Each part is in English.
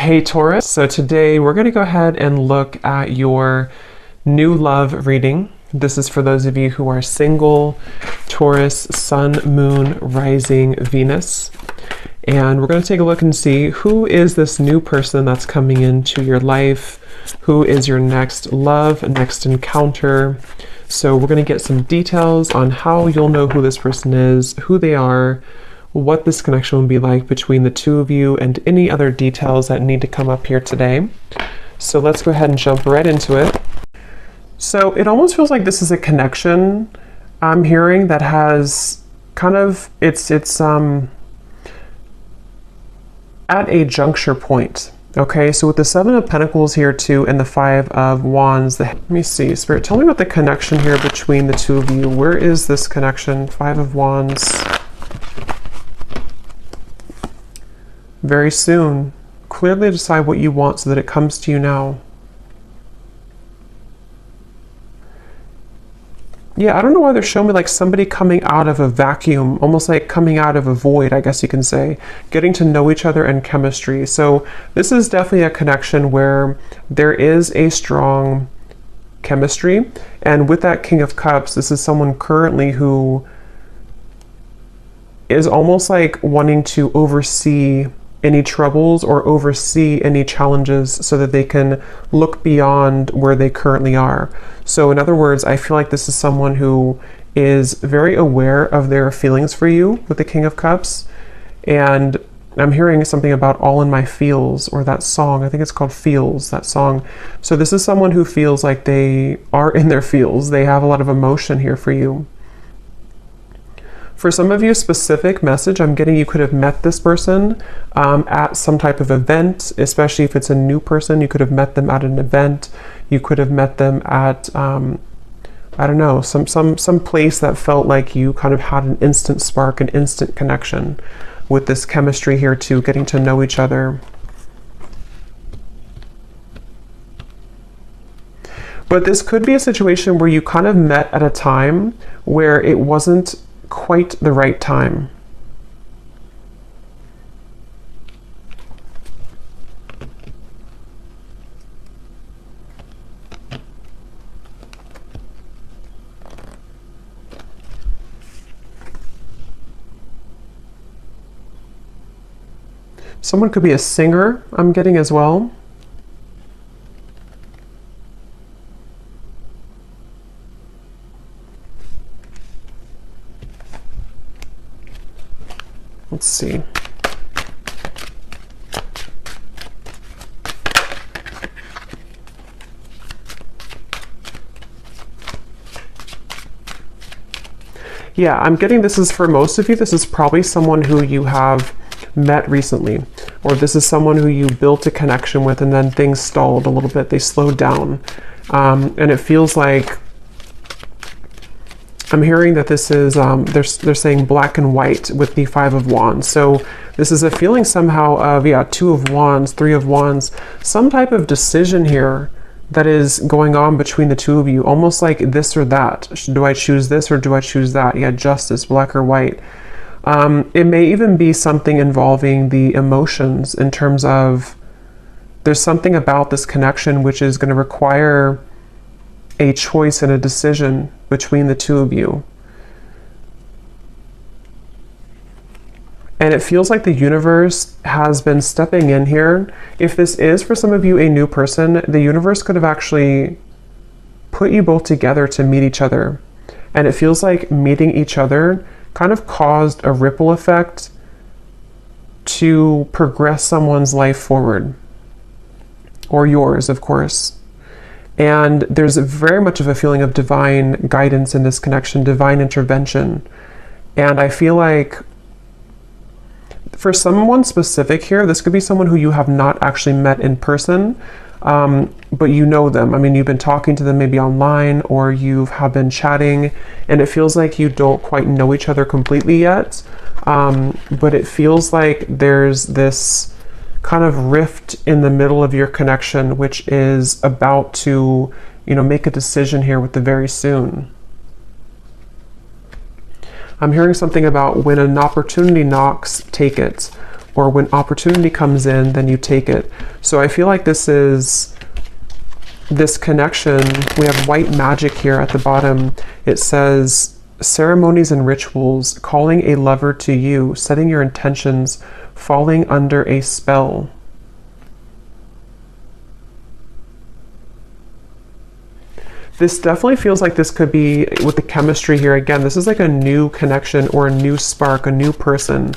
Hey Taurus, so today we're going to go ahead and look at your new love reading. This is for those of you who are single, Taurus, Sun, Moon, Rising, Venus. And we're going to take a look and see who is this new person that's coming into your life, who is your next love, next encounter. So we're going to get some details on how you'll know who this person is, who they are, what this connection will be like between the two of you, and any other details that need to come up here today. So let's go ahead and jump right into it. So it almost feels like this is a connection I'm hearing that has kind of, it's at a juncture point. Okay, so with the Seven of Pentacles here too, and the Five of Wands, let me see, Spirit, tell me about the connection here between the two of you. Where is this connection? Five of Wands. Very soon. Clearly decide what you want so that it comes to you now. Yeah, I don't know why they're showing me like somebody coming out of a vacuum, almost like coming out of a void, I guess you can say, getting to know each other and chemistry. So this is definitely a connection where there is a strong chemistry. And with that King of Cups, this is someone currently who is almost like wanting to oversee any troubles or oversee any challenges so that they can look beyond where they currently are. So in other words, I feel like this is someone who is very aware of their feelings for you with the King of Cups. And I'm hearing something about all in my feels, or that song, I think it's called Feels, that song. So this is someone who feels like they are in their feels. They have a lot of emotion here for you. For some of you, specific message I'm getting, you could have met this person at some type of event, especially if it's a new person. You could have met them at an event. You could have met them at, I don't know, some place that felt like you kind of had an instant spark, an instant connection with this chemistry here too, getting to know each other. But this could be a situation where you kind of met at a time where it wasn't quite the right time. Someone could be a singer, I'm getting as well. Let's see. Yeah, I'm getting this is for most of you. This is probably someone who you have met recently, or this is someone who you built a connection with and then things stalled a little bit. They slowed down. And it feels like I'm hearing that this is, they're saying black and white with the Five of Wands. So this is a feeling somehow of, yeah, Two of Wands, Three of Wands, some type of decision here that is going on between the two of you, almost like this or that. Do I choose this or do I choose that? Yeah, justice, black or white. It may even be something involving the emotions in terms of there's something about this connection which is going to require a choice and a decision between the two of you. And it feels like the universe has been stepping in here. If this is for some of you a new person, the universe could have actually put you both together to meet each other. And it feels like meeting each other kind of caused a ripple effect to progress someone's life forward. Or yours, of course. And there's very much of a feeling of divine guidance in this connection, divine intervention. And I feel like for someone specific here, this could be someone who you have not actually met in person, but you know them. I mean, you've been talking to them maybe online, or you have been chatting, and it feels like you don't quite know each other completely yet. But it feels like there's this kind of rift in the middle of your connection, which is about to, make a decision here with the very soon. I'm hearing something about when an opportunity knocks, take it. or when opportunity comes in, then you take it. So I feel like this is this connection. We have white magic here at the bottom. It says ceremonies and rituals, calling a lover to you, setting your intentions, falling under a spell. This definitely feels like this could be, with the chemistry here, again, this is like a new connection or a new spark, a new person.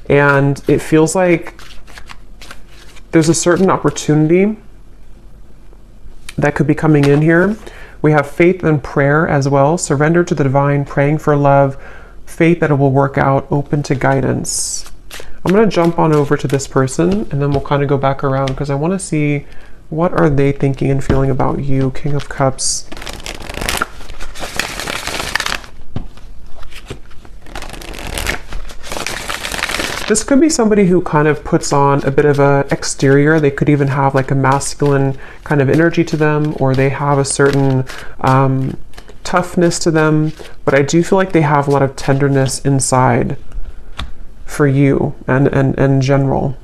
And it feels like there's a certain opportunity that could be coming in here. We have faith and prayer as well. Surrender to the divine, praying for love, faith that it will work out, open to guidance. I'm going to jump on over to this person and then we'll kind of go back around because I want to see what are they thinking and feeling about you. King of Cups. This could be somebody who kind of puts on a bit of an exterior. They could even have like a masculine kind of energy to them, or they have a certain toughness to them. But I do feel like they have a lot of tenderness inside for you and in general.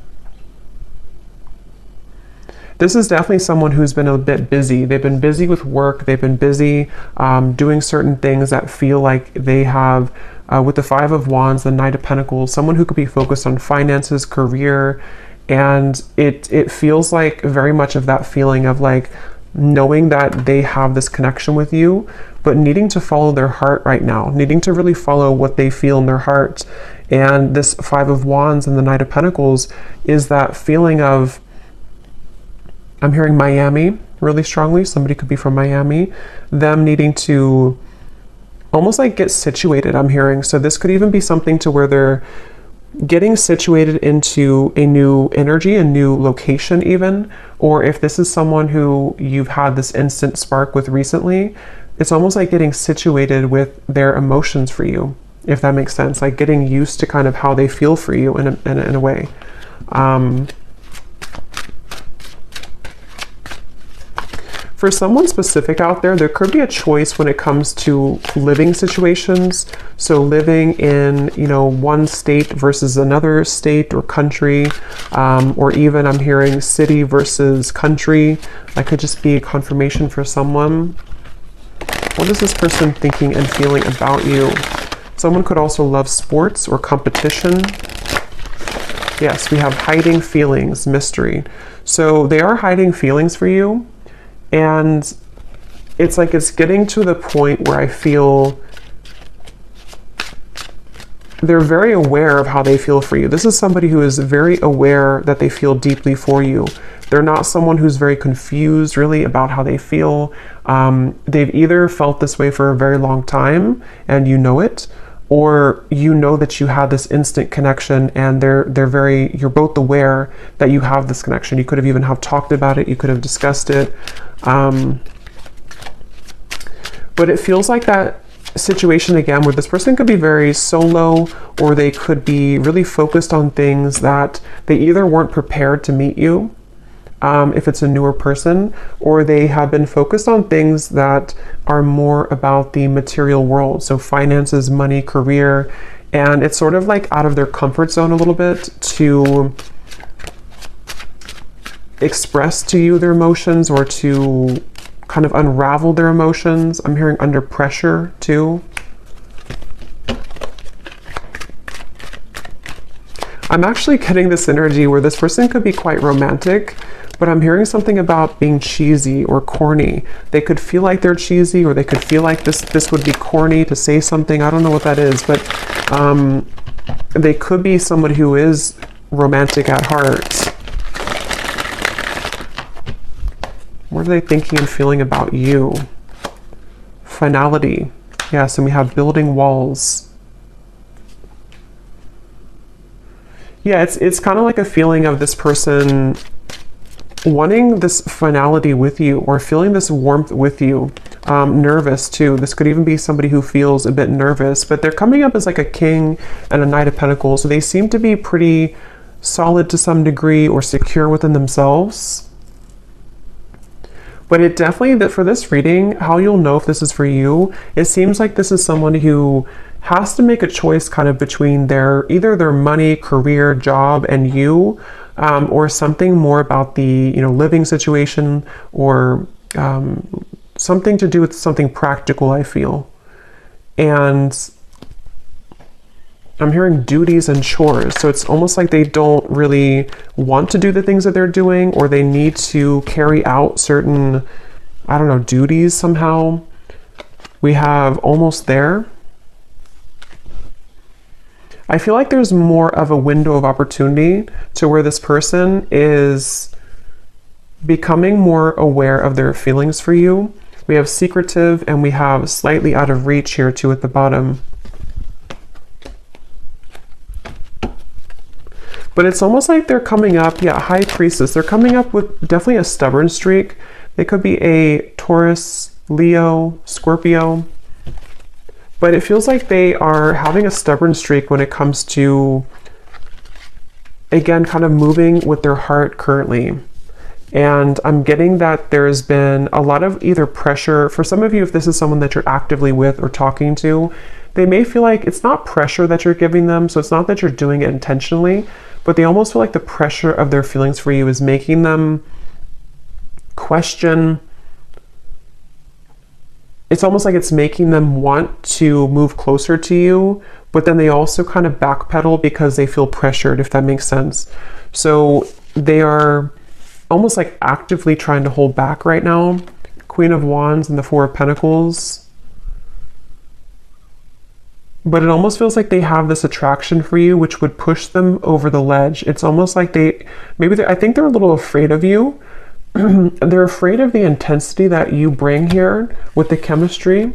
This is definitely someone who's been a bit busy. They've been busy with work. They've been busy doing certain things that feel like they have, with the Five of Wands, the Knight of Pentacles, someone who could be focused on finances, career, and it feels like very much of that feeling of like knowing that they have this connection with you, but needing to follow their heart right now, needing to really follow what they feel in their heart. And this Five of Wands and the Knight of Pentacles is that feeling of, I'm hearing Miami really strongly. Somebody could be from Miami. Them needing to almost like get situated, I'm hearing. So this could even be something to where they're getting situated into a new energy, a new location even. Or if this is someone who you've had this instant spark with recently, it's almost like getting situated with their emotions for you, if that makes sense. Like getting used to kind of how they feel for you in a way. For someone specific out there, there could be a choice when it comes to living situations. So living in, one state versus another state or country, or even I'm hearing city versus country. That could just be a confirmation for someone. What is this person thinking and feeling about you? Someone could also love sports or competition. Yes, we have hiding feelings, mystery. So they are hiding feelings for you. And it's like it's getting to the point where I feel they're very aware of how they feel for you. This is somebody who is very aware that they feel deeply for you. They're not someone who's very confused really about how they feel. They've either felt this way for a very long time and you know it, or you know that you had this instant connection and you're both aware that you have this connection. You could have even have talked about it. You could have discussed it. But it feels like that situation again where this person could be very solo, or they could be really focused on things that they either weren't prepared to meet you, if it's a newer person, or they have been focused on things that are more about the material world. So finances, money, career, and it's sort of like out of their comfort zone a little bit to express to you their emotions or to kind of unravel their emotions. I'm hearing under pressure too. I'm actually getting this energy where this person could be quite romantic, but I'm hearing something about being cheesy or corny. They could feel like they're cheesy, or they could feel like this would be corny to say something. I don't know what that is, but they could be somebody who is romantic at heart. What are they thinking and feeling about you? Finality. Yes, and we have building walls. Yeah, it's kind of like a feeling of this person wanting this finality with you, or feeling this warmth with you. Nervous too. This could even be somebody who feels a bit nervous, but they're coming up as like a king and a Knight of Pentacles. So they seem to be pretty solid to some degree, or secure within themselves. But it definitely, that for this reading, how you'll know if this is for you, it seems like this is someone who has to make a choice kind of between either their money, career, job, and you, or something more about the, living situation, or something to do with something practical, I feel. And I'm hearing duties and chores. So it's almost like they don't really want to do the things that they're doing, or they need to carry out certain, I don't know, duties somehow. We have almost there. I feel like there's more of a window of opportunity to where this person is becoming more aware of their feelings for you. We have secretive, and we have slightly out of reach here too at the bottom. But it's almost like they're coming up, High Priestess. They're coming up with definitely a stubborn streak. They could be a Taurus, Leo, Scorpio. But it feels like they are having a stubborn streak when it comes to, again, kind of moving with their heart currently. And I'm getting that there's been a lot of either pressure. For some of you, if this is someone that you're actively with or talking to, they may feel like it's not pressure that you're giving them. So it's not that you're doing it intentionally, but they almost feel like the pressure of their feelings for you is making them question. It's almost like it's making them want to move closer to you, but then they also kind of backpedal because they feel pressured, if that makes sense. So they are almost like actively trying to hold back right now. Queen of Wands and the Four of Pentacles. But it almost feels like they have this attraction for you, which would push them over the ledge. It's almost like I think they're a little afraid of you. They're afraid of the intensity that you bring here with the chemistry.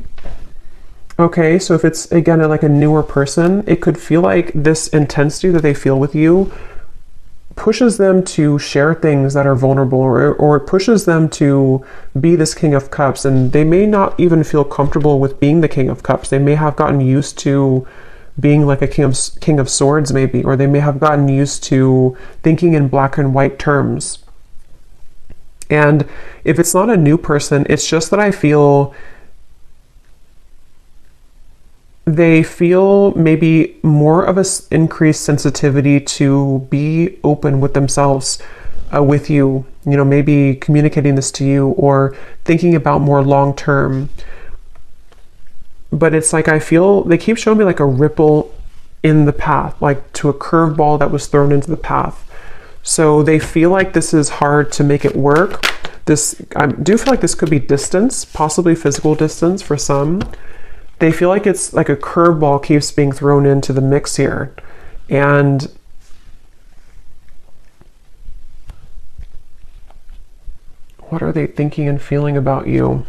Okay, so if it's, again, like a newer person, it could feel like this intensity that they feel with you pushes them to share things that are vulnerable, or it pushes them to be this King of Cups, and they may not even feel comfortable with being the King of Cups. They may have gotten used to being like a King of Swords maybe, or they may have gotten used to thinking in black and white terms. And if it's not a new person, it's just that I feel they feel maybe more of an increased sensitivity to be open with themselves, with you, maybe communicating this to you or thinking about more long term. But it's like, I feel they keep showing me like a ripple in the path, like to a curveball that was thrown into the path. So they feel like this is hard to make it work. I do feel like this could be distance, possibly physical distance for some. They feel like it's like a curveball keeps being thrown into the mix here. And what are they thinking and feeling about you?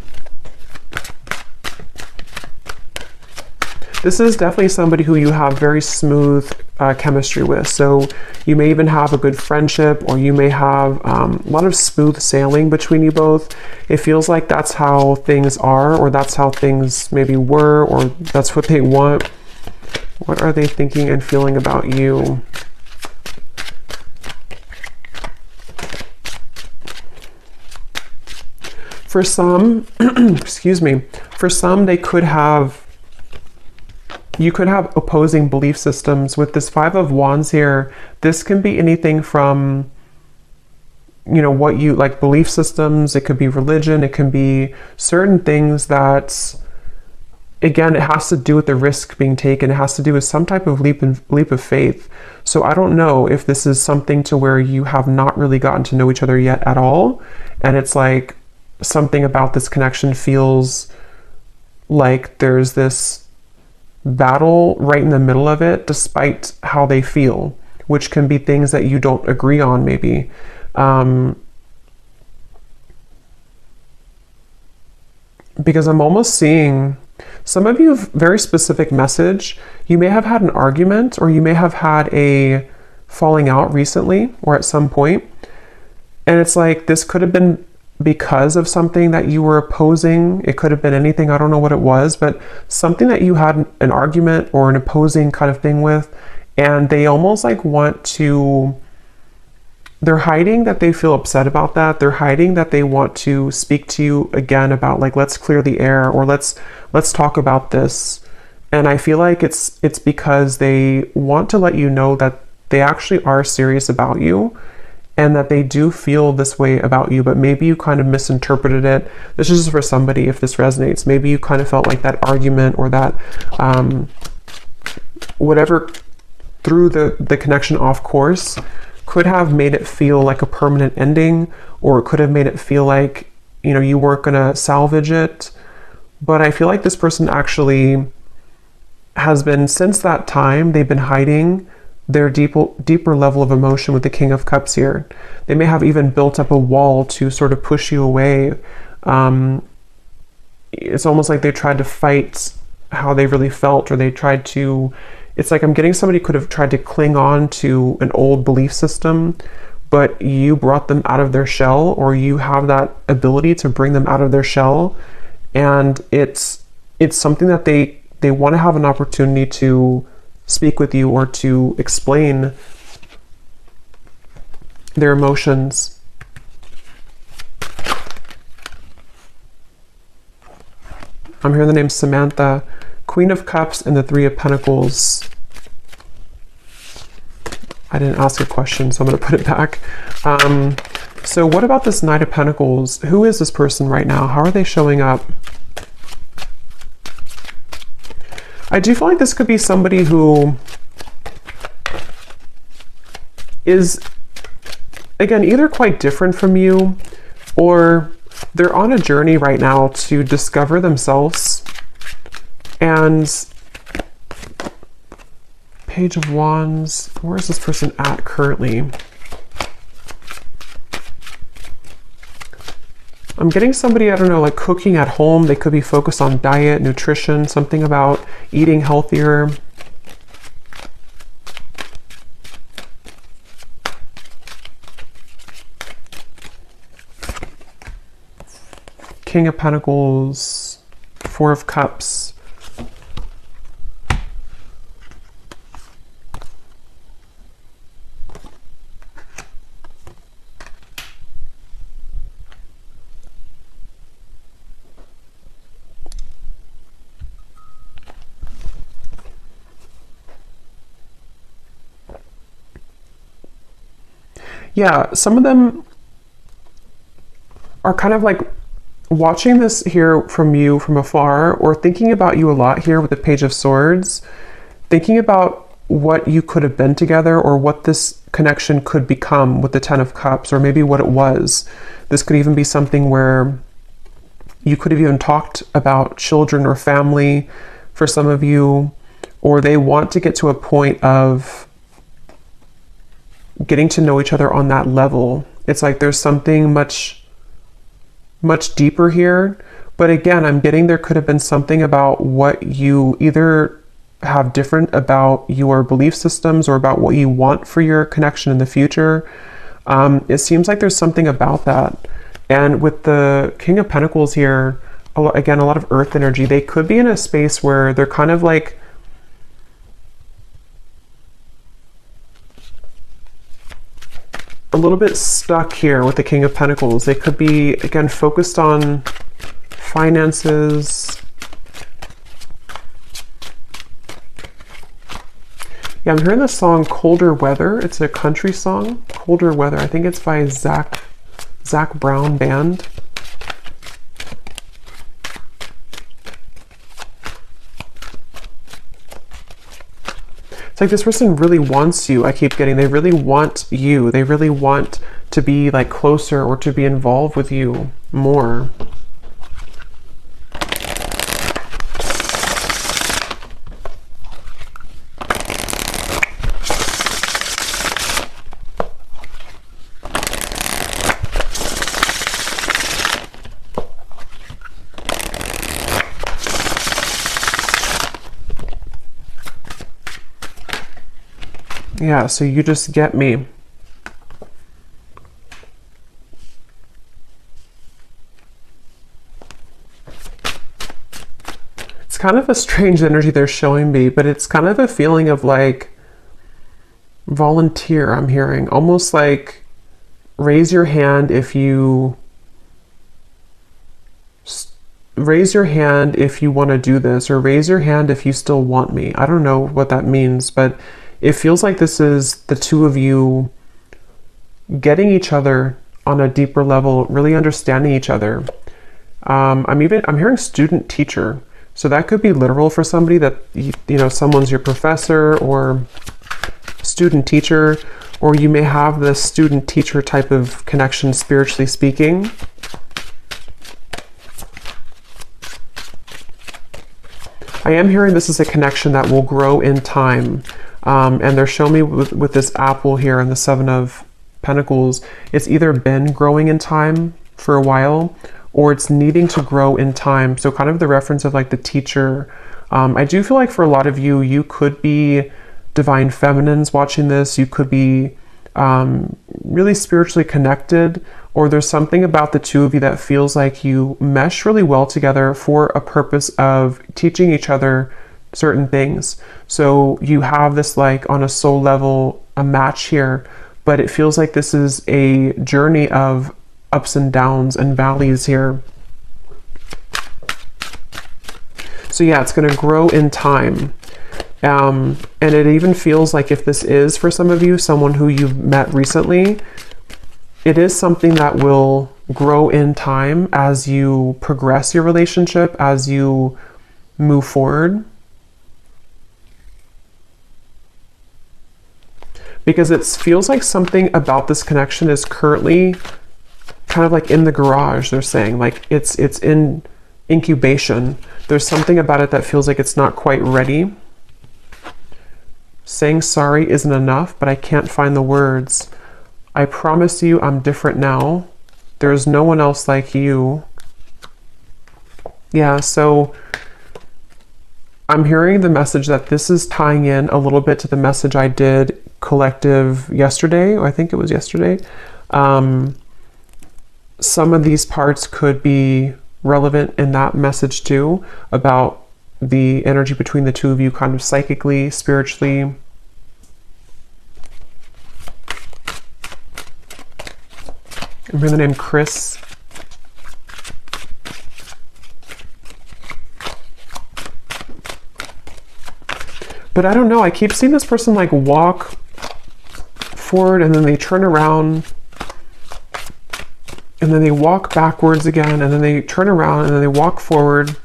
This is definitely somebody who you have very smooth chemistry with. So you may even have a good friendship, or you may have a lot of smooth sailing between you both. It feels like that's how things are, or that's how things maybe were, or that's what they want. What are they thinking and feeling about you? For some, excuse me, for some you could have opposing belief systems. With this Five of Wands here, this can be anything from, what you like, belief systems. It could be religion. It can be certain things that, again, it has to do with the risk being taken. It has to do with some type of leap of faith. So I don't know if this is something to where you have not really gotten to know each other yet at all. And it's like something about this connection feels like there's this battle right in the middle of it, despite how they feel, which can be things that you don't agree on maybe. Because I'm almost seeing some of you have very specific message. You may have had an argument, or you may have had a falling out recently or at some point. And it's like, this could have been because of something that you were opposing. It could have been anything. I don't know what it was, but something that you had an argument or an opposing kind of thing with, and they almost like they're hiding that they feel upset about that. They're hiding that they want to speak to you again about, like, let's clear the air, or let's talk about this. And I feel like it's because they want to let you know that they actually are serious about you and that they do feel this way about you, but maybe you kind of misinterpreted it. This is just for somebody if this resonates. Maybe you kind of felt like that argument or that whatever threw the connection off course could have made it feel like a permanent ending, or it could have made it feel like, you know, you weren't gonna salvage it. But I feel like this person actually has been, since that time, they've been hiding their deeper level of emotion with the King of Cups here. They may have even built up a wall to sort of push you away. It's almost like they tried to fight how they really felt, or they tried to, it's like I'm getting somebody could have tried to cling on to an old belief system, but you brought them out of their shell, or you have that ability to bring them out of their shell. And it's something that they want to have an opportunity to speak with you or to explain their emotions. I'm hearing the name Samantha, Queen of Cups and the Three of Pentacles. I didn't ask a question, so I'm going to put it back. So what about this Knight of Pentacles? Who is this person right now? How are they showing up? I do feel like this could be somebody who is, again, either quite different from you, or they're on a journey right now to discover themselves. And Page of Wands, where is this person at currently? I'm getting somebody, I don't know, like cooking at home. They could be focused on diet, nutrition, something about eating healthier. King of Pentacles, Four of Cups. Yeah, some of them are kind of like watching this here from you from afar, or thinking about you a lot here with the Page of Swords, thinking about what you could have been together, or what this connection could become with the Ten of Cups, or maybe what it was. This could even be something where you could have even talked about children or family for some of you, or they want to get to a point of getting to know each other on that level. It's like there's something much deeper here. But again, I'm getting there could have been something about what you either have different about your belief systems, or about what you want for your connection in the future. It seems like there's something about that. And with the King of Pentacles here, again, a lot of earth energy. They could be in a space where they're kind of like a little bit stuck here with the King of Pentacles. They could be, again, focused on finances. Yeah, I'm hearing the song Colder Weather. It's a country song, Colder Weather. I think it's by Zach Brown Band. It's like this person really wants you. I keep getting, they really want you. They really want to be like closer, or to be involved with you more. Yeah, so you just get me. It's kind of a strange energy they're showing me, but it's kind of a feeling of like volunteer, I'm hearing. Almost like raise your hand if you raise your hand if you want to do this, or raise your hand if you still want me. I don't know what that means, but it feels like this is the two of you getting each other on a deeper level, really understanding each other. I'm hearing student teacher. So that could be literal for somebody, that, you know, someone's your professor or student teacher, or you may have this student teacher type of connection, spiritually speaking. I am hearing this is a connection that will grow in time. And they're showing me with this apple here and the Seven of Pentacles, it's either been growing in time for a while, or it's needing to grow in time. So kind of the reference of like the teacher. I do feel like for a lot of you, you could be divine feminines watching this. You could be really spiritually connected, or there's something about the two of you that feels like you mesh really well together for a purpose of teaching each other certain things. So you have this, like, on a soul level, a match here, but it feels like this is a journey of ups and downs and valleys here. So yeah, it's going to grow in time. And it even feels like, if this is for some of you, someone who you've met recently, it is something that will grow in time as you progress your relationship, as you move forward. Because it feels like something about this connection is currently kind of like in the garage, they're saying. Like it's in incubation. There's something about it that feels like it's not quite ready. Saying sorry isn't enough, but I can't find the words. I promise you I'm different now. There's no one else like you. Yeah, so I'm hearing the message that this is tying in a little bit to the message I did collective yesterday, or I think it was yesterday. Some of these parts could be relevant in that message too, about the energy between the two of you, kind of psychically, spiritually. I'm hearing the name Chris. But I don't know, I keep seeing this person like walk forward and then they turn around and then they walk backwards again and then they turn around and then they walk forward.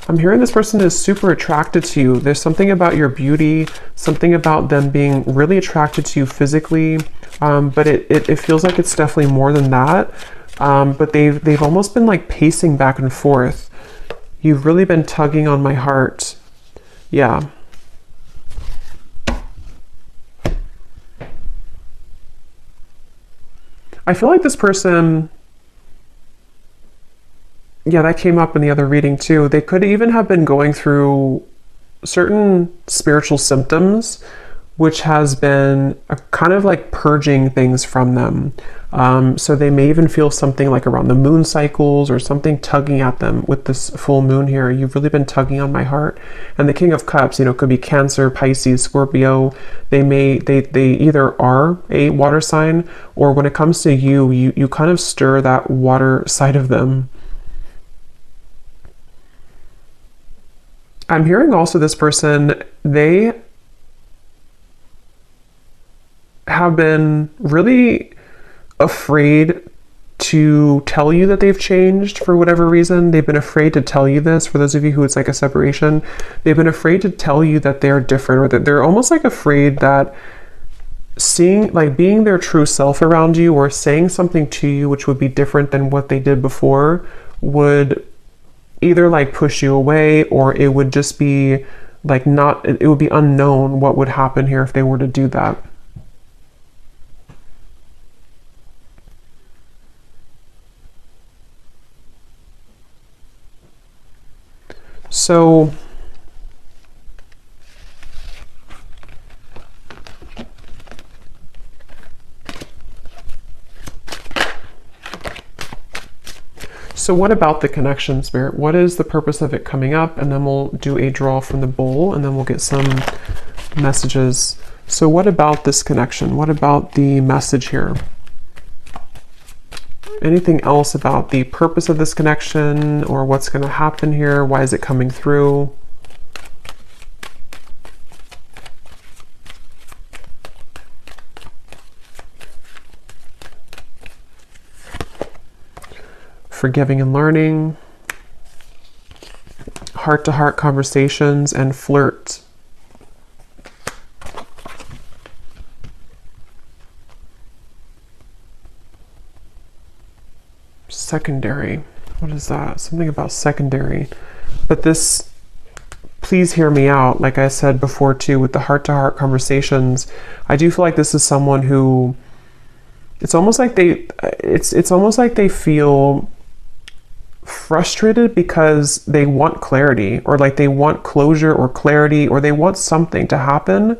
I'm hearing this person is super attracted to you. There's something about your beauty, something about them being really attracted to you physically, but it feels like it's definitely more than that. But they've almost been like pacing back and forth. You've really been tugging on my heart. Yeah. I feel like this person, yeah, that came up in the other reading too. They could even have been going through certain spiritual symptoms, which has been a kind of like purging things from them. So they may even feel something like around the moon cycles or something tugging at them with this full moon here. You've really been tugging on my heart. And the King of Cups, you know, could be Cancer, Pisces, Scorpio. They either are a water sign, or when it comes to you kind of stir that water side of them. I'm hearing also this person, they have been really afraid to tell you that they've changed for whatever reason. They've been afraid to tell you this. For those of you who it's like a separation, they've been afraid to tell you that they're different, or that they're almost like afraid that being their true self around you, or saying something to you which would be different than what they did before, would either like push you away, or it would just be like it would be unknown what would happen here if they were to do that. So what about the connection, Spirit? What is the purpose of it coming up? And then we'll do a draw from the bowl, and then we'll get some messages. So what about this connection? What about the message here? anything else about the purpose of this connection or what's going to happen here? Why is it coming through? Forgiving and learning, heart-to-heart conversations, and flirt. Secondary. What is that? Something about secondary. But this, please hear me out. Like I said before too, with the heart-to-heart conversations, I do feel like this is someone who, it's almost like they feel frustrated because they want clarity, or like they want closure or clarity, or they want something to happen,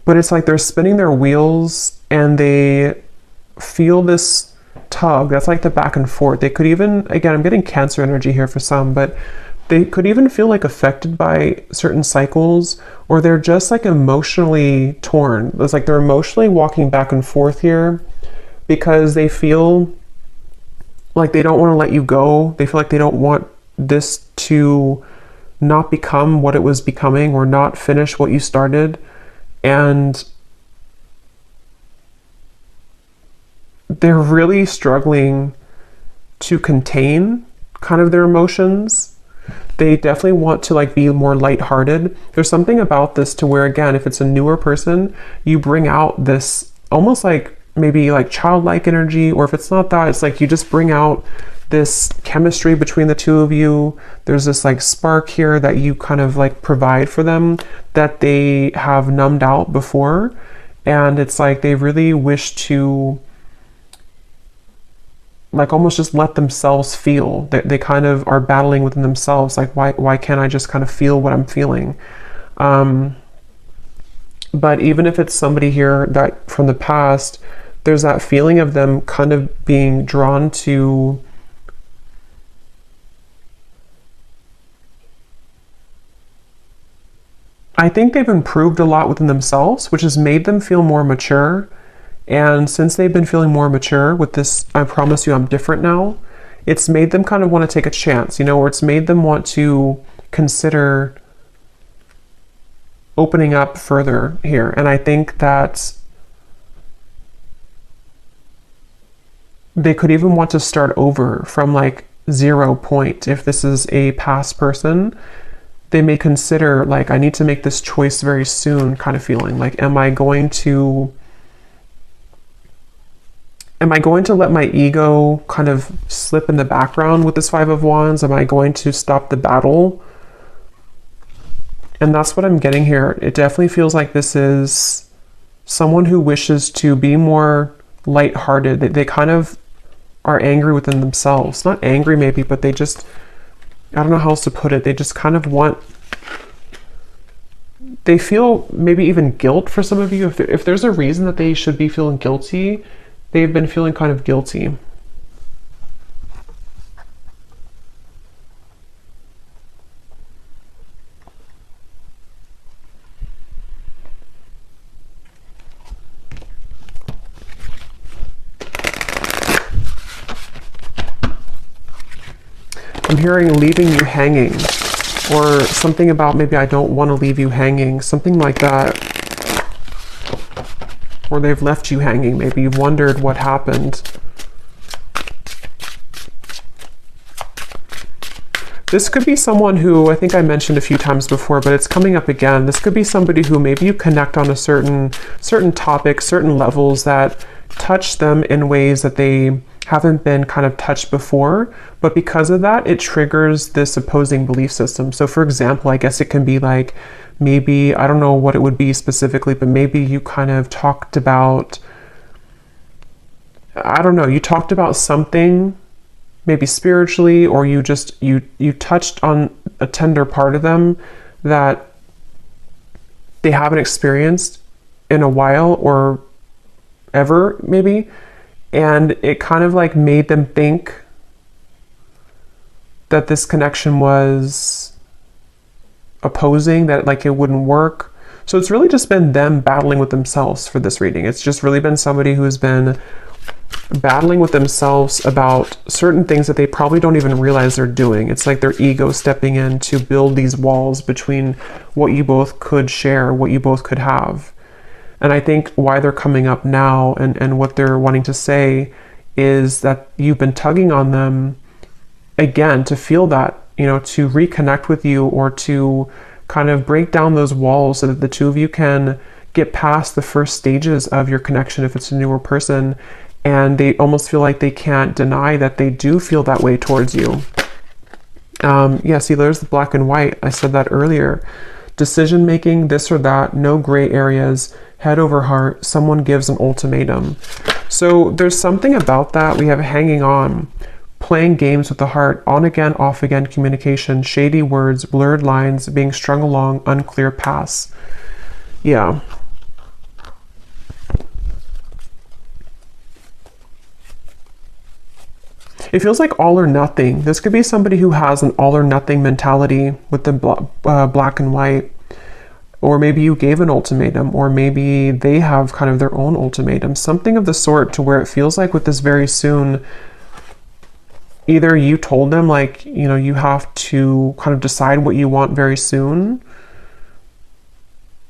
but it's like they're spinning their wheels and they feel this tug that's like the back and forth. They could even, again, I'm getting Cancer energy here for some, but they could even feel like affected by certain cycles, or they're just like emotionally torn. It's like they're emotionally walking back and forth here because they feel like they don't want to let you go. They feel like they don't want this to not become what it was becoming, or not finish what you started. And they're really struggling to contain kind of their emotions. They definitely want to like be more lighthearted. There's something about this to where, again, if it's a newer person, you bring out this almost like maybe like childlike energy, or if it's not that, it's like you just bring out this chemistry between the two of you. There's this like spark here that you kind of like provide for them that they have numbed out before. And it's like they really wish to like almost just let themselves feel. They kind of are battling within themselves, like why can't I just kind of feel what I'm feeling? But even if it's somebody here that from the past, there's that feeling of them kind of being drawn to I think they've improved a lot within themselves, which has made them feel more mature. And since they've been feeling more mature with this, I promise you I'm different now, it's made them kind of want to take a chance, or it's made them want to consider opening up further here. And I think that they could even want to start over from like 0 point. If this is a past person, they may consider like, I need to make this choice very soon kind of feeling. Like, am I going to let my ego kind of slip in the background with this Five of Wands? Am I going to stop the battle? And that's what I'm getting here. It definitely feels like this is someone who wishes to be more lighthearted. They kind of are angry within themselves. Not angry maybe, but they just, I don't know how else to put it. They just kind of want, they feel maybe even guilt for some of you. If there's a reason that they should be feeling guilty, they've been feeling kind of guilty. I'm hearing leaving you hanging, or something about maybe I don't want to leave you hanging, something like that. Or they've left you hanging. Maybe you've wondered what happened. This could be someone who I think I mentioned a few times before, but it's coming up again. This could be somebody who maybe you connect on a certain topic, certain levels that touch them in ways that they haven't been kind of touched before, but because of that, it triggers this opposing belief system. So for example, I guess it can be like, maybe, I don't know what it would be specifically, but maybe you kind of talked about, I don't know, you talked about something maybe spiritually, or you just, you touched on a tender part of them that they haven't experienced in a while or ever maybe. And it kind of like made them think that this connection was opposing, that like it wouldn't work. So it's really just been them battling with themselves for this reading. It's just really been somebody who has been battling with themselves about certain things that they probably don't even realize they're doing. It's like their ego stepping in to build these walls between what you both could share, what you both could have. And I think why they're coming up now and what they're wanting to say is that you've been tugging on them again to feel that, to reconnect with you, or to kind of break down those walls so that the two of you can get past the first stages of your connection if it's a newer person. And they almost feel like they can't deny that they do feel that way towards you. Yeah, see, there's the black and white. I said that earlier. Decision making, this or that, no gray areas, head over heart, someone gives an ultimatum. So there's something about that. We have hanging on, playing games with the heart, on again, off again communication, shady words, blurred lines, being strung along, unclear paths. Yeah. It feels like all or nothing. This could be somebody who has an all or nothing mentality with the black and white. Or maybe you gave an ultimatum, or maybe they have kind of their own ultimatum. Something of the sort, to where it feels like with this very soon, either you told them like, you have to kind of decide what you want very soon,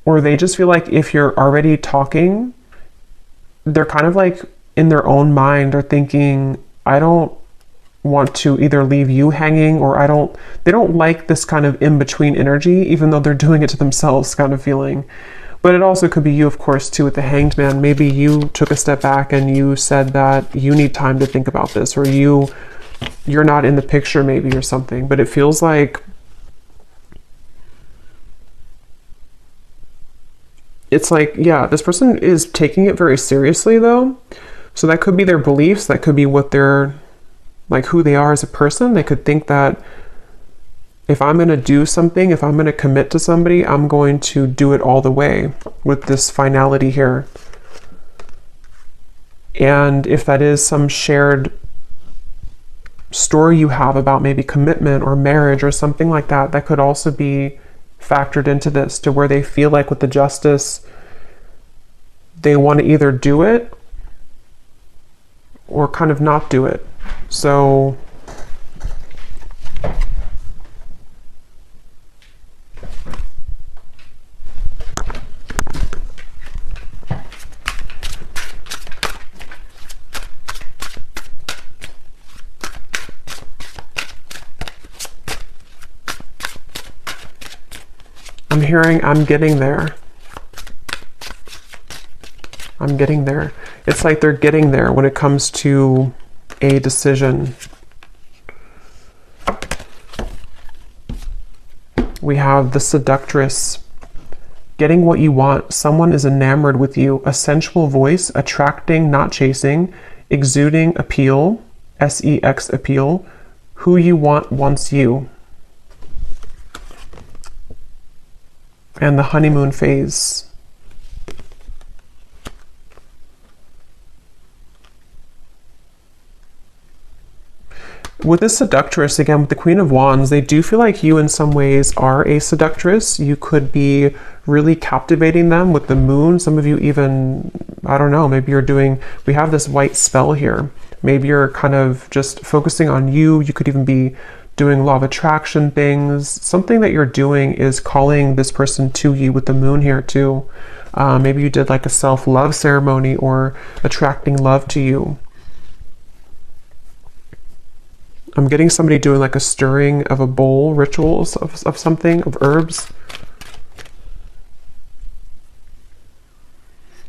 or they just feel like if you're already talking, they're kind of like in their own mind are thinking, I don't want to either leave you hanging, or they don't like this kind of in-between energy, even though they're doing it to themselves kind of feeling. But it also could be you, of course, too, with the Hanged Man. Maybe you took a step back and you said that you need time to think about this, or you're not in the picture maybe, or something. But it feels like it's like, yeah, this person is taking it very seriously though. So that could be their beliefs, that could be what they're like, who they are as a person. They could think that if I'm going to do something, if I'm going to commit to somebody, I'm going to do it all the way with this finality here. And if that is some shared story you have about maybe commitment or marriage or something like that, that could also be factored into this, to where they feel like with the Justice, they want to either do it or kind of not do it. So I'm hearing, I'm getting there. I'm getting there. It's like they're getting there when it comes to a decision. We have the Seductress. Getting what you want. Someone is enamored with you. A sensual voice, attracting, not chasing, exuding appeal, sex appeal. Who you want wants you. And the honeymoon phase. With this Seductress, again, with the Queen of Wands, they do feel like you in some ways are a seductress. You could be really captivating them with the moon. Some of you even, I don't know, maybe you're doing, we have this white spell here. Maybe you're kind of just focusing on you. You could even be doing law of attraction things. Something that you're doing is calling this person to you with the moon here too. Maybe you did like a self-love ceremony or attracting love to you. I'm getting somebody doing like a stirring of a bowl, rituals of something, of herbs.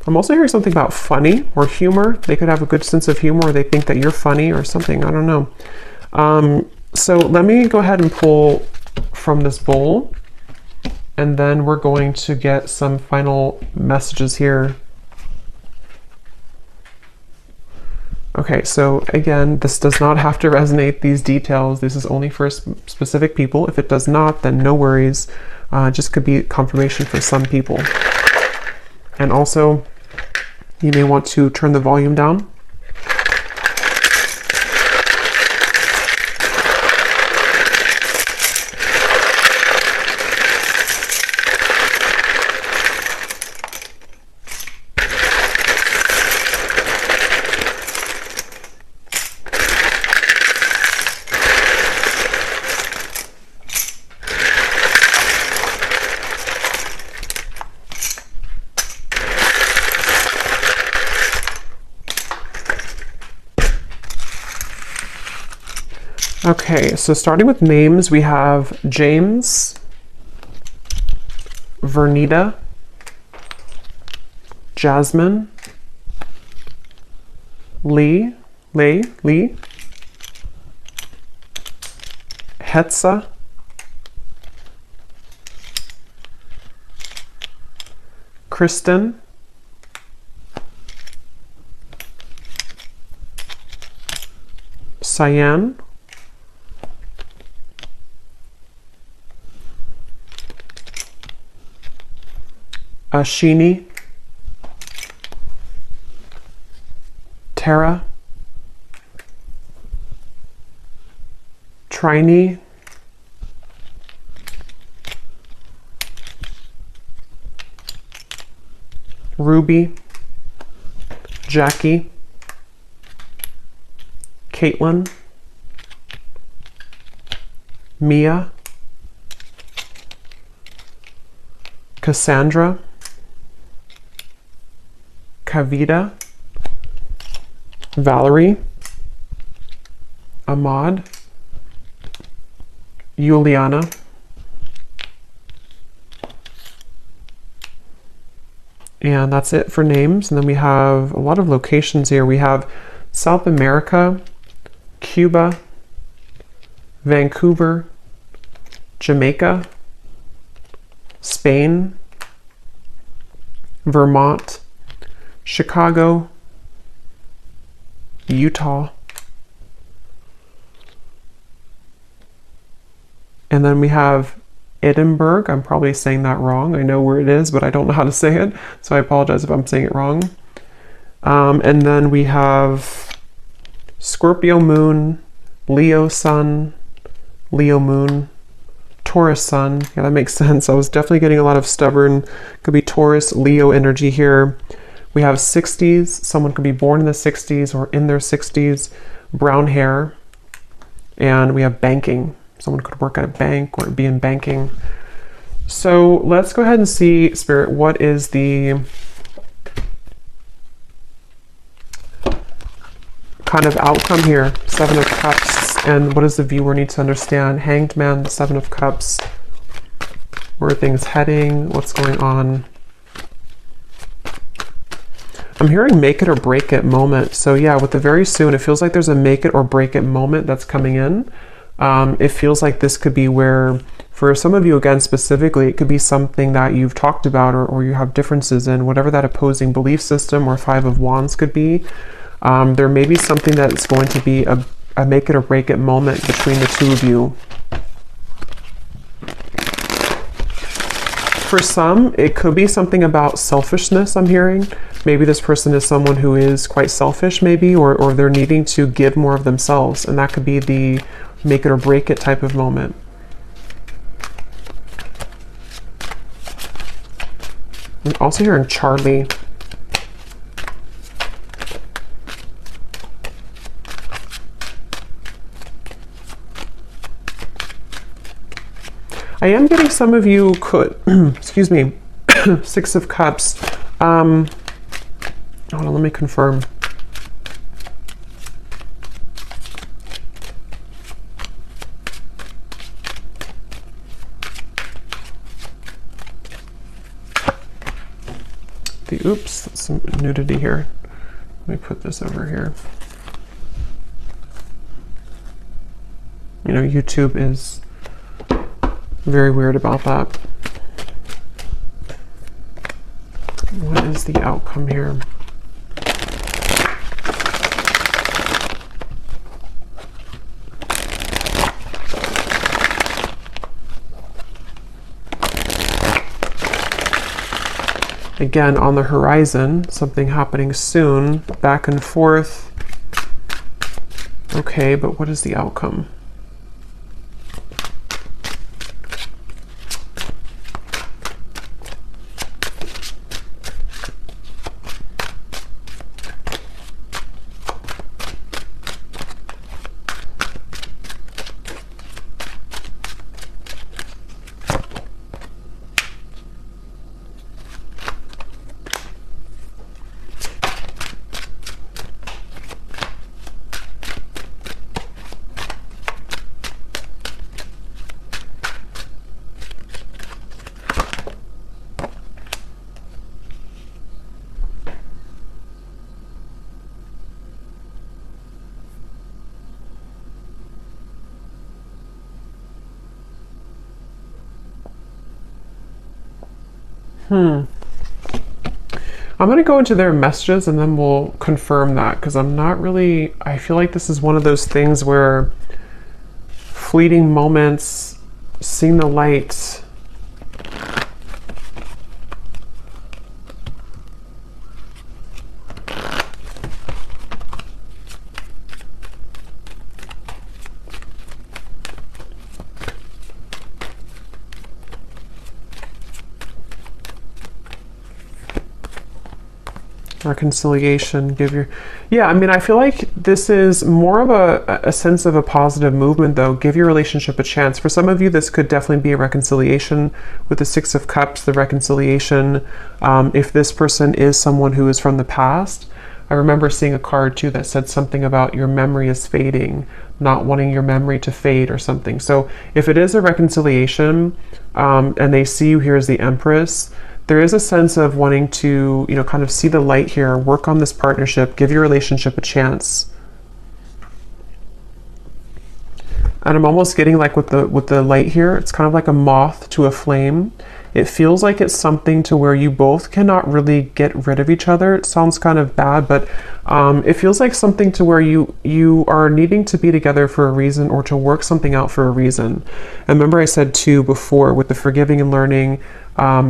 I'm also hearing something about funny or humor. They could have a good sense of humor, or they think that you're funny or something. I don't know. So let me go ahead and pull from this bowl, and then we're going to get some final messages here. Okay, so again, this does not have to resonate, these details. This is only for specific people. If it does not, then no worries. Just could be confirmation for some people. And also, you may want to turn the volume down. Okay, so starting with names, we have James, Vernita, Jasmine, Lee, Hetza, Kristen, Cyan, Ashini, Tara, Trini, Ruby, Jackie, Caitlin, Mia, Cassandra, Kavita, Valerie, Ahmad, Juliana, and that's it for names. And then we have a lot of locations here. We have South America, Cuba, Vancouver, Jamaica, Spain, Vermont, Chicago, Utah, and then we have Edinburgh. I'm probably saying that wrong. I know where it is, but I don't know how to say it, so I apologize if I'm saying it wrong. And then we have Scorpio moon, Leo sun, Leo moon, Taurus sun. Yeah, that makes sense. I was definitely getting a lot of stubborn, could be Taurus, Leo energy here. We have 60s. Someone could be born in the 60s or in their 60s, brown hair. And we have banking. Someone could work at a bank or be in banking. So let's go ahead and see, Spirit, what is the kind of outcome here? Seven of Cups. And what does the viewer need to understand? Hanged Man, Seven of Cups. Where are things heading? What's going on? I'm hearing make it or break it moment. So yeah, with the very soon, it feels like there's a make it or break it moment that's coming in. It feels like this could be where, for some of you again specifically, it could be something that you've talked about or you have differences in, whatever that opposing belief system or Five of Wands could be. There may be something that's going to be a make it or break it moment between the two of you. For some, it could be something about selfishness, I'm hearing. Maybe this person is someone who is quite selfish, maybe, or they're needing to give more of themselves, and that could be the make it or break it type of moment. I'm also hearing Charlie. I am getting some of you could, excuse me, Six of Cups. Hold on, let me confirm. Oops, that's some nudity here. Let me put this over here. You know, YouTube is very weird about that. What is the outcome here? Again, on the horizon, something happening soon, back and forth. Okay, but what is the outcome? I'm going to go into their messages and then we'll confirm that, because I'm not really, I feel like this is one of those things where fleeting moments, seeing the light. Reconciliation, yeah, I mean, I feel like this is more of a sense of a positive movement, though. Give your relationship a chance. For some of you, this could definitely be a reconciliation with the Six of Cups, the reconciliation. If this person is someone who is from the past, I remember seeing a card too that said something about your memory is fading, not wanting your memory to fade or something. So if it is a reconciliation, and they see you here as the Empress, there is a sense of wanting to, kind of see the light here, work on this partnership, give your relationship a chance. And I'm almost getting like with the light here, it's kind of like a moth to a flame. It feels like it's something to where you both cannot really get rid of each other. It sounds kind of bad, but it feels like something to where you are needing to be together for a reason, or to work something out for a reason. And remember I said too before with the forgiving and learning,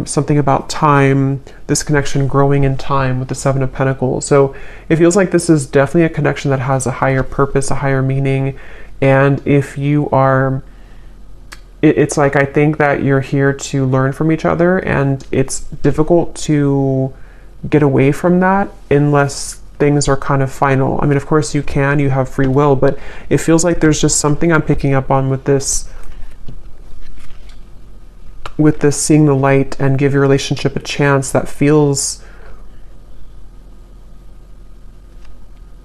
something about time, this connection growing in time with the Seven of Pentacles. So it feels like this is definitely a connection that has a higher purpose, a higher meaning. And if you are, it's like, I think that you're here to learn from each other, and it's difficult to get away from that unless things are kind of final. I mean, of course you have free will, but it feels like there's just something I'm picking up on with this seeing the light and give your relationship a chance, that feels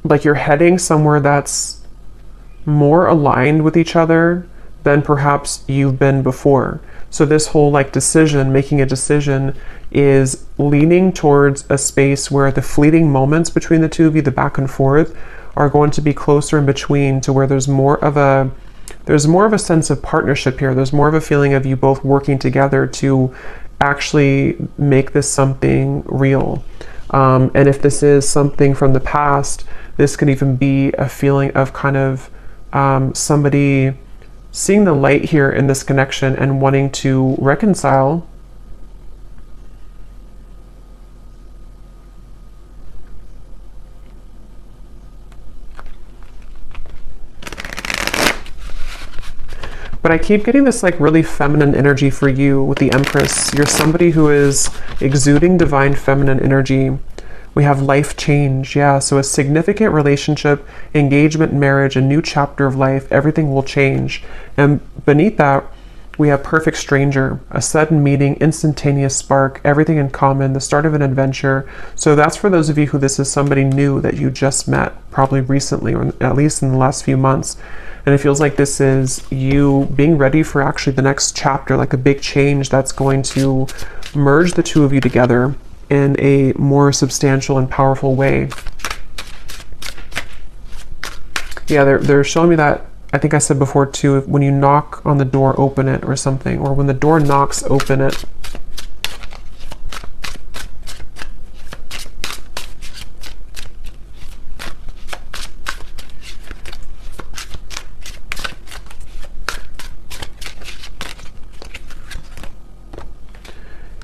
like you're heading somewhere that's more aligned with each other than perhaps you've been before. So this whole making a decision is leaning towards a space where the fleeting moments between the two of you, the back and forth, are going to be closer in between, to where there's more of a sense of partnership here. There's more of a feeling of you both working together to actually make this something real. And if this is something from the past, this could even be a feeling of kind of somebody seeing the light here in this connection and wanting to reconcile. But I keep getting this really feminine energy for you with the Empress. You're somebody who is exuding divine feminine energy. We have life change, yeah. So a significant relationship, engagement, marriage, a new chapter of life, everything will change. And beneath that, we have perfect stranger, a sudden meeting, instantaneous spark, everything in common, the start of an adventure. So that's for those of you who this is somebody new that you just met, probably recently, or at least in the last few months. And it feels like this is you being ready for actually the next chapter, like a big change that's going to merge the two of you together in a more substantial and powerful way. Yeah, they're showing me that, I think I said before too, when you knock on the door, open it or something, or when the door knocks, open it.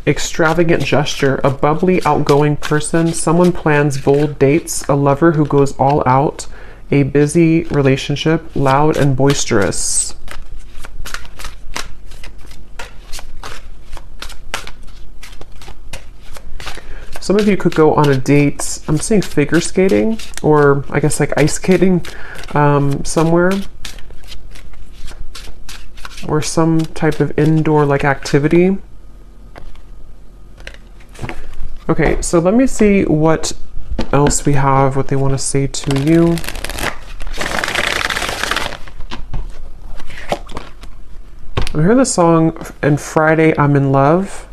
Extravagant gesture, a bubbly, outgoing person, someone plans bold dates, a lover who goes all out, a busy relationship, loud and boisterous. Some of you could go on a date. I'm seeing figure skating, or I guess ice skating somewhere, or some type of indoor activity. Okay, so let me see what else we have, what they want to say to you. I'm hearing the song, And Friday I'm in Love.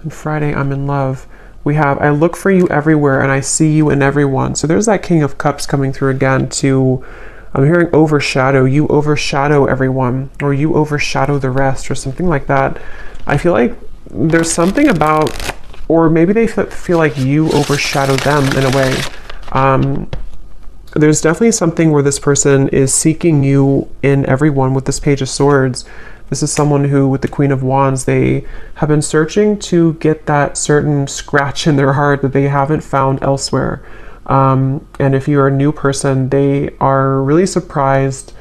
And Friday I'm in Love. We have, I look for you everywhere and I see you in everyone. So there's that King of Cups coming through again to, I'm hearing overshadow. You overshadow everyone, or you overshadow the rest, or something like that. I feel like there's something about, or maybe they feel like you overshadow them in a way. There's definitely something where this person is seeking you in everyone with this Page of Swords. This is someone who, with the Queen of Wands, they have been searching to get that certain scratch in their heart that they haven't found elsewhere. And if you're a new person, they are really surprised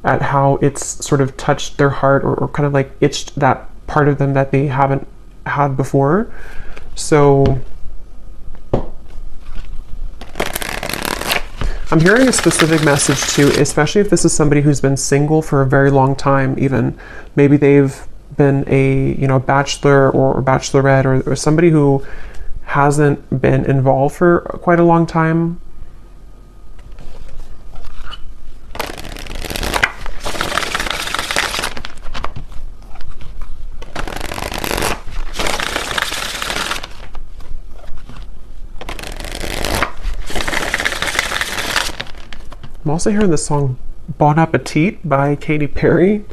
at how it's sort of touched their heart, or kind of like itched that part of them that they haven't had before. So I'm hearing a specific message too, especially if this is somebody who's been single for a very long time. Even maybe they've been a bachelor or bachelorette, or somebody who hasn't been involved for quite a long time. I'm also hearing the song Bon Appetit by Katy Perry.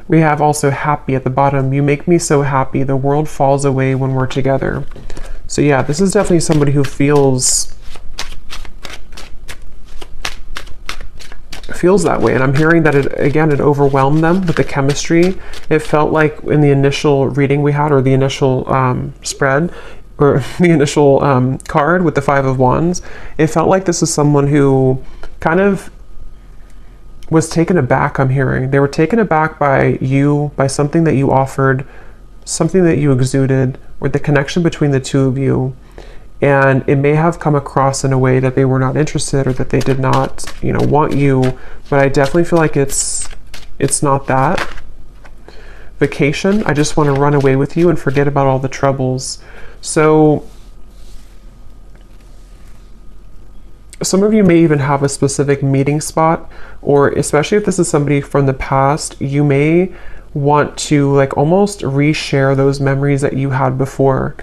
We have also Happy at the bottom. You make me so happy, the world falls away when we're together. So yeah, this is definitely somebody who feels that way. And I'm hearing that it overwhelmed them with the chemistry. It felt like in the initial reading we had, or the initial spread, or the initial card with the Five of Wands, it felt like this is someone who kind of was taken aback. I'm hearing they were taken aback by you, by something that you offered, something that you exuded, or the connection between the two of you. And it may have come across in a way that they were not interested, or that they did not, want you. But I definitely feel like it's not that. Vacation, I just want to run away with you and forget about all the troubles. So some of you may even have a specific meeting spot, or especially if this is somebody from the past, you may want to like almost reshare those memories that you had before,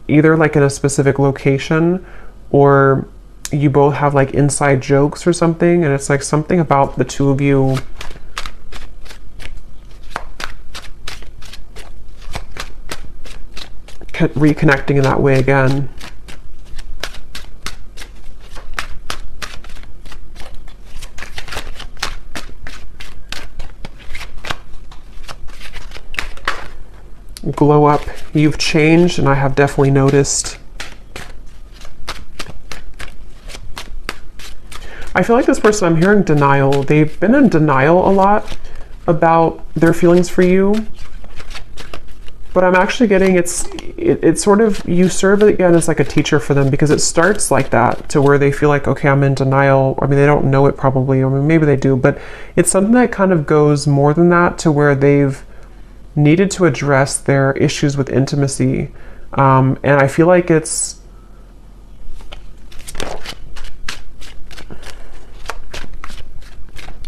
either like in a specific location, or you both have like inside jokes or something, and it's like something about the two of you reconnecting in that way again. Glow up. You've changed, and I have definitely noticed. I feel like this person, I'm hearing denial. They've been in denial a lot about their feelings for you. But I'm actually getting it's sort of, you serve it again as like a teacher for them, because it starts like that, to where they feel like, okay, I'm in denial. I mean, they don't know it probably, or maybe they do, but it's something that kind of goes more than that, to where they've needed to address their issues with intimacy. And I feel like it's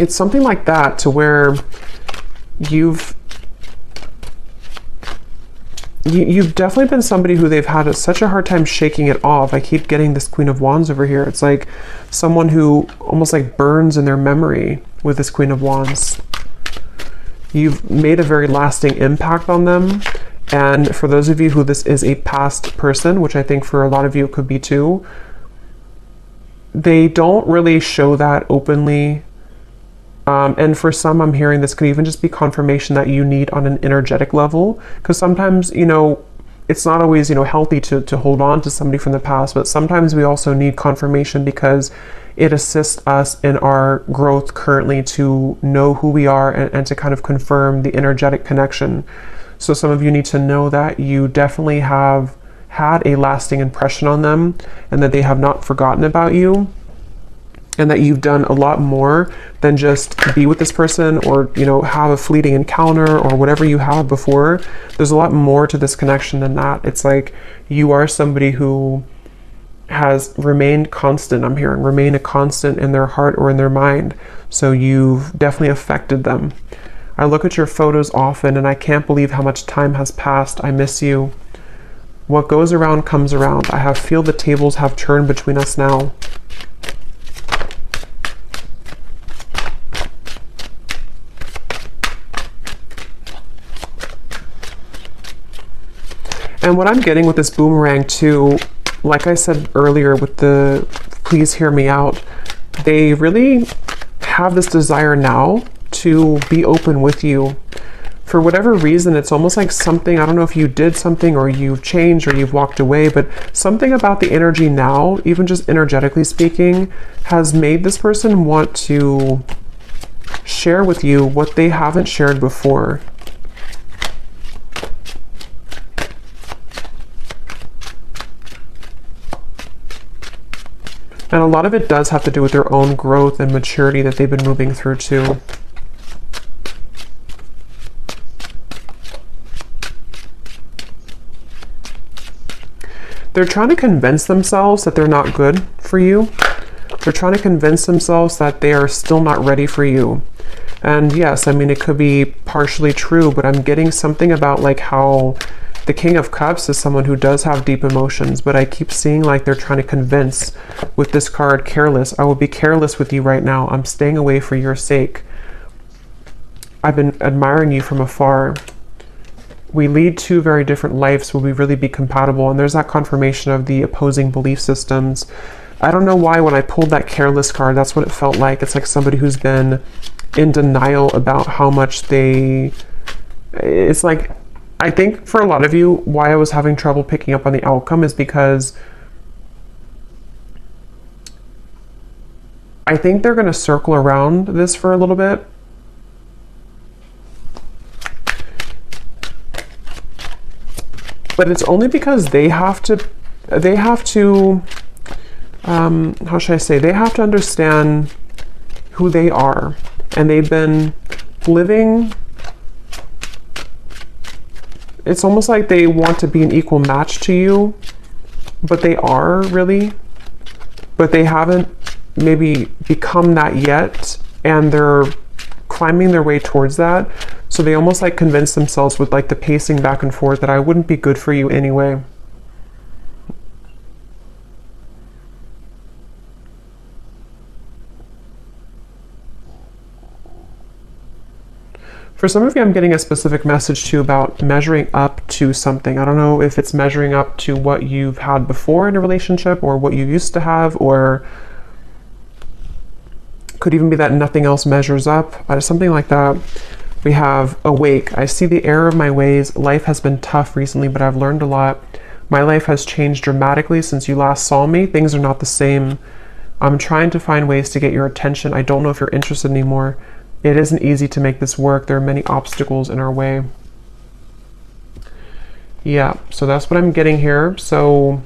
something like that, to where you've definitely been somebody who they've had such a hard time shaking it off. I keep getting this Queen of Wands over here. It's like someone who almost like burns in their memory with this Queen of Wands. You've made a very lasting impact on them. And for those of you who this is a past person, which I think for a lot of you it could be too, they don't really show that openly. And for some, I'm hearing this could even just be confirmation that you need on an energetic level. Because sometimes, it's not always, healthy to hold on to somebody from the past, but sometimes we also need confirmation, because it assists us in our growth currently to know who we are, and to kind of confirm the energetic connection. So some of you need to know that you definitely have had a lasting impression on them, and that they have not forgotten about you, and that you've done a lot more than just be with this person, or have a fleeting encounter, or whatever you have before. There's a lot more to this connection than that. It's like you are somebody who has remained constant. I'm hearing remain a constant in their heart or in their mind. So you've definitely affected them. I look at your photos often, and I can't believe how much time has passed. I miss you. What goes around comes around. I feel the tables have turned between us now. And what I'm getting with this boomerang too, like I said earlier with the please hear me out, they really have this desire now to be open with you. For whatever reason, it's almost like something, I don't know if you did something or you've changed or you've walked away, but something about the energy now, even just energetically speaking, has made this person want to share with you what they haven't shared before. And a lot of it does have to do with their own growth and maturity that they've been moving through too. They're trying to convince themselves that they're not good for you. They're trying to convince themselves that they are still not ready for you. And yes, I mean, it could be partially true, but I'm getting something about like how the King of Cups is someone who does have deep emotions, but I keep seeing like they're trying to convince with this card, careless. I will be careless with you right now. I'm staying away for your sake. I've been admiring you from afar. We lead two very different lives. Will we really be compatible? And there's that confirmation of the opposing belief systems. I don't know why when I pulled that careless card, that's what it felt like. It's like somebody who's been in denial about how much it's like, I think for a lot of you, why I was having trouble picking up on the outcome is because I think they're going to circle around this for a little bit. But it's only because they have to, how should I say, they have to understand who they are. And they've been living, it's almost like they want to be an equal match to you, but they are really, but they haven't maybe become that yet. And they're climbing their way towards that. So they almost like convince themselves with like the pacing back and forth that I wouldn't be good for you anyway. For some of you, I'm getting a specific message too about measuring up to something. I don't know if it's measuring up to what you've had before in a relationship or what you used to have, or could even be that nothing else measures up, something like that. We have awake. I see the error of my ways. Life has been tough recently, but I've learned a lot. My life has changed dramatically since you last saw me. Things are not the same. I'm trying to find ways to get your attention. I don't know if you're interested anymore. It isn't easy to make this work. There are many obstacles in our way. Yeah, so that's what I'm getting here. So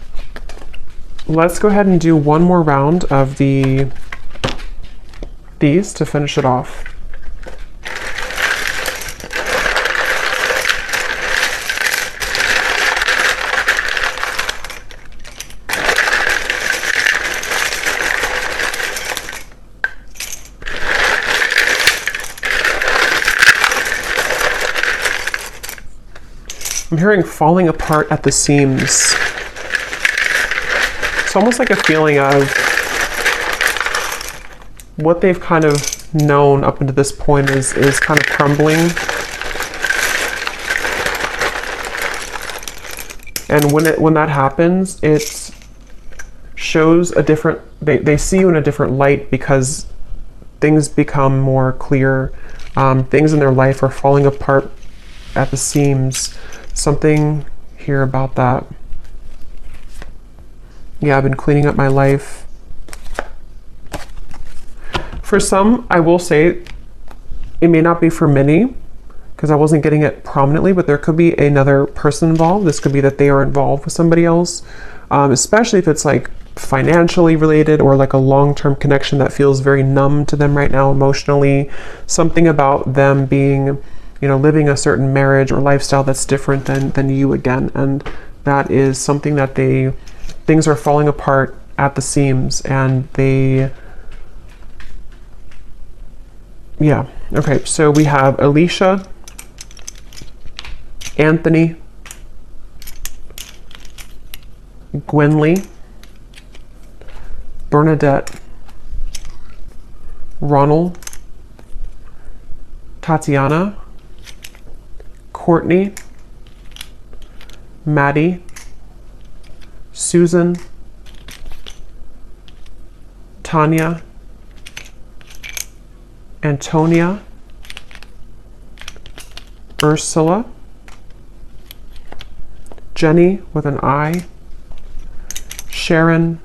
let's go ahead and do one more round of these to finish it off. I'm hearing falling apart at the seams. It's almost like a feeling of what they've kind of known up until this point is kind of crumbling. And when that happens, it shows a different, they see you in a different light because things become more clear. Things in their life are falling apart at the seams. Something here about that. Yeah, I've been cleaning up my life. For some, I will say, it may not be for many, because I wasn't getting it prominently, but there could be another person involved. This could be that they are involved with somebody else, especially if it's like financially related or like a long-term connection that feels very numb to them right now emotionally. Something about them being, living a certain marriage or lifestyle that's different than you again. And that is something that things are falling apart at the seams, and yeah. Okay, so we have Alicia, Anthony, Gwenly, Bernadette, Ronald, Tatiana, Courtney, Maddie, Susan, Tanya, Antonia, Ursula, Jenny with an I, Sharon,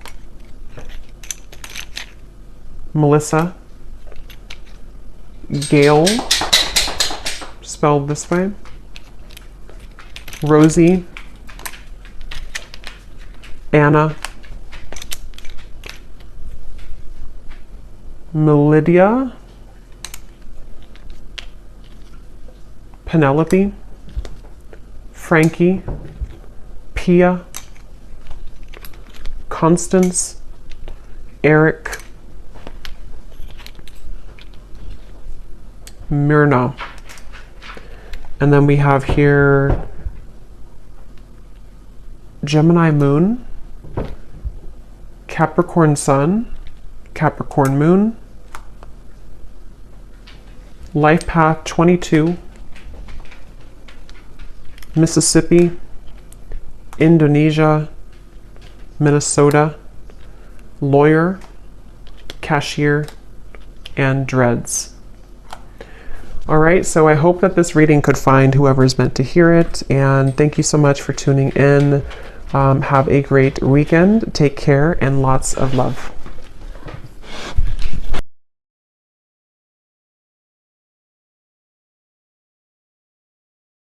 Melissa, Gail, spelled this way, Rosie, Anna, Melidia, Penelope, Frankie, Pia, Constance, Eric, Myrna. And then we have here Gemini Moon, Capricorn Sun, Capricorn Moon, Life Path 22, Mississippi, Indonesia, Minnesota, Lawyer, Cashier, and Dreads. All right, so I hope that this reading could find whoever's meant to hear it, and thank you so much for tuning in. Have a great weekend. Take care and lots of love.